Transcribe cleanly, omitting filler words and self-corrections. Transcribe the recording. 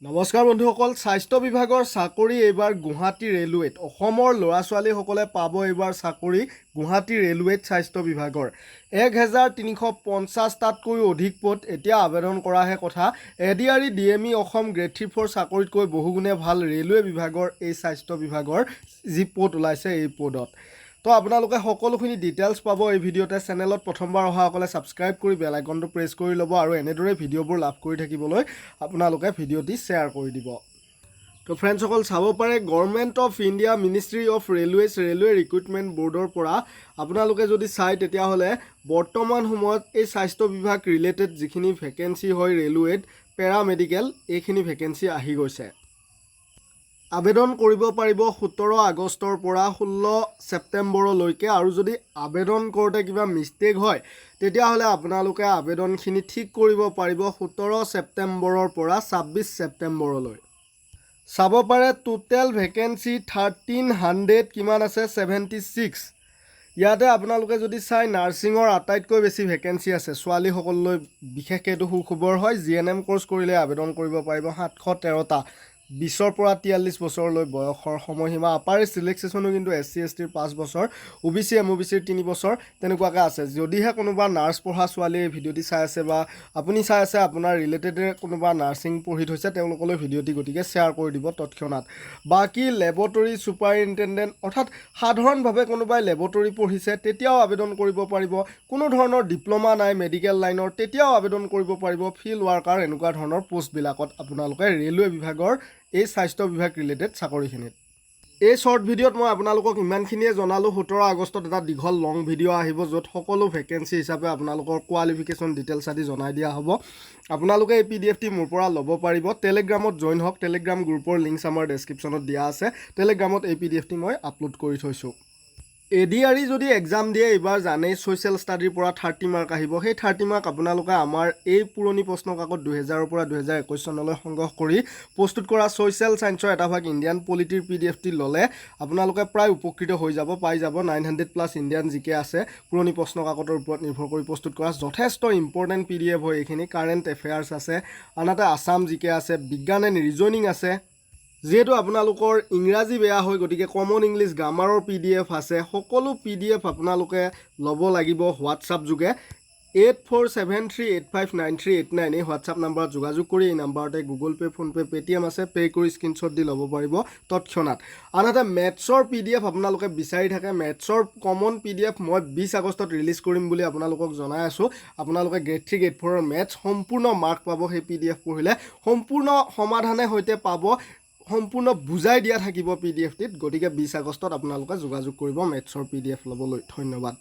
নমস্কাৰ বন্ধুসকল স্বাস্থ্য বিভাগৰ চাকৰি এইবাৰ গুৱাহাটী ৰেলৱেত অসমৰ ল'ৰা ছোৱালীসকলে পাব এইবাৰ চাকৰি গুৱাহাটী ৰেলৱেত স্বাস্থ্য বিভাগৰ 1350টাতকৈও অধিক পদ এতিয়া আবেদন কৰাহে কথা এডিআৰই ডিএমই অসম গ্ৰেড 3-4 চাকৰিতকৈ বহুগুণে ভাল ৰেলৱে বিভাগৰ এই স্বাস্থ্য বিভাগৰ যি পদ ওলাইছে এই পদত তো আপোনালোকে সকলোখিনি ডিটেইলছ পাব এই ভিডিঅ'তে চেনেলত প্ৰথমবাৰ অহাসকলে ছাবস্ক্ৰাইব কৰি বেল আইকনটো প্ৰেছ কৰি ল'ব আৰু এনেদৰে ভিডিঅ'বোৰ লাভ কৰি থাকিবলৈ আপোনালোকে ভিডিঅ'টি শ্বেয়াৰ কৰি দিব তো ফ্ৰেণ্ডসকল চাব পাৰে government of India ministry of railways railway recruitment বৰ্ডৰ পৰা আপোনালোকে যদি চাই তেতিয়াহ'লে বৰ্তমান সময়ত এই স্বাস্থ্য বিভাগ ৰিলেটেড যিখিনি ভেকেঞ্চি হয় ৰেলৱেত পেৰামেডিকেল এইখিনি ভেকেঞ্চি আহি গৈছে আবেদন কৰিব পাৰিব 17 আগষ্টৰ পৰা 16 ছেপ্টেম্বৰলৈকে আৰু যদি আবেদন কৰোঁতে কিবা মিষ্টেক হয় তেতিয়াহ'লে আপোনালোকে আবেদনখিনি ঠিক কৰিব পাৰিব 17 ছেপ্টেম্বৰৰ পৰা 26 ছেপ্টেম্বৰলৈ চাব পাৰে টোটেল ভেকেঞ্চি 1300 কিমান আছে 76 ইয়াতে আপোনালোকে যদি চাই নাৰ্ছিঙৰ আটাইতকৈ বেছি ভেকেঞ্চি আছে ছোৱালীসকললৈ বিশেষকৈ এইটো সুখবৰ হয় জিএনএম কোৰ্চ কৰিলে আবেদন কৰিব পাৰিব 713টা 20 পৰা 43 বছৰলৈ বয়সৰ সময়সীমা আপাৰ ছিলেকশ্যনো কিন্তু এছচি এছটিৰ 5 বছৰ ওবিচি এমওবিচিৰ 3 বছৰ তেনেকুৱাকৈ আছে যদিহে কোনোবা নাৰ্ছ পঢ়া ছোৱালী এই ভিডিঅ'টি চাই আছে বা আপুনি চাই আছে আপোনাৰ ৰিলেটেড কোনোবা নাৰ্ছিং পঢ়ি থৈছে তেওঁলোকলৈ ভিডিঅ'টি গতিকে শ্বেয়াৰ কৰি দিব তৎক্ষণাত বাকী লেবৰেটৰী ছুপাৰিনটেণ্ডেণ্ট অৰ্থাৎ সাধাৰণভাৱে কোনোবাই লেবৰেটৰী পঢ়িছে তেতিয়াও আবেদন কৰিব পাৰিব কোনো ধৰণৰ ডিপ্ল'মা নাই মেডিকেল লাইনৰ তেতিয়াও আবেদন কৰিব পাৰিব ফিল্ড ৱাৰ্কাৰ এনেকুৱা ধৰণৰ পোষ্টবিলাকত আপোনালোকে ৰেলৱে বিভাগৰ এই স্বাস্থ্য বিভাগ ৰিলেটেড চাকৰিখিনিত এই শ্বৰ্ট ভিডিঅ'ত মই আপোনালোকক ইমানখিনিয়ে জনালোঁ 17 আগষ্টত এটা দীঘল লং ভিডিঅ' আহিব য'ত সকলো ভেকেঞ্চি হিচাপে আপোনালোকৰ কোৱালিফিকেশ্যন ডিটেইলছ আদি জনাই দিয়া হ'ব আপোনালোকে এই পিডিএফটি মোৰ পৰা ল'ব পাৰিব টেলিগ্ৰামত জইন হওক টেলিগ্ৰাম গ্ৰুপৰ লিংকছ আমাৰ ডেছক্ৰিপশ্যনত দিয়া আছে টেলিগ্ৰামত এই পিডিএফটি মই আপলোড কৰি থৈছোঁ এডিআৰই যদি এক্সাম দিয়ে এইবাৰ জানেই ছ'চিয়েল ষ্টাডিৰ পৰা 30 মাৰ্ক আহিব সেই 30 মাৰ্ক আপোনালোকে আমাৰ এই পুৰণি প্ৰশ্ন কাকত 2000ৰ পৰা 2021 চনলৈ সংগ্ৰহ কৰি প্ৰস্তুত কৰা ছ'চিয়েল ছায়েন্সৰ এটা ভাগ ইণ্ডিয়ান পলিটিৰ পিডিএফটি ল'লে আপোনালোকে প্ৰায় উপকৃত হৈ যাব পাই যাব 900+ ইণ্ডিয়ান জিকে আছে পুৰণি প্ৰশ্ন কাকতৰ ওপৰত নিৰ্ভৰ কৰি প্ৰস্তুত কৰা যথেষ্ট ইম্পৰ্টেণ্ট পিডিএফ হয় এইখিনি কাৰেণ্ট এফেয়াৰ্ছ আছে আনহাতে আছাম জিকে আছে বিজ্ঞান এণ্ড ৰিজনিং আছে যেহেতু আপোনালোকৰ ইংৰাজী বেয়া হয় গতিকে কমন ইংলিছ গ্ৰামাৰৰ পিডিএফ আছে সকলো পিডিএফ আপোনালোকে ল'ব লাগিব হোৱাটছআপ যোগে 8473859389 এই হোৱাটছআপ নাম্বাৰত যোগাযোগ কৰি এই নাম্বাৰতে গুগল পে' ফোনপে' পে'টিএম আছে পে' কৰি স্ক্ৰীনশ্বট দি ল'ব পাৰিব তৎক্ষণাত আনহাতে মেথছৰ পিডিএফ আপোনালোকে বিচাৰি থাকে মেথছৰ কমন পিডিএফ মই 20 আগষ্টত ৰিলিজ কৰিম বুলি আপোনালোকক জনাই আছোঁ আপোনালোকে গ্ৰেড 3 গ্ৰেড 4ৰ মেথছ সম্পূৰ্ণ মাৰ্ক পাব সেই পিডিএফ পঢ়িলে সম্পূৰ্ণ সমাধানে সৈতে পাব সম্পূৰ্ণ বুজাই দিয়া থাকিব পিডিএফটিত গতিকে 20 আগষ্টত আপোনালোকে যোগাযোগ কৰিব মেথছৰ পিডিএফ ল'বলৈ ধন্যবাদ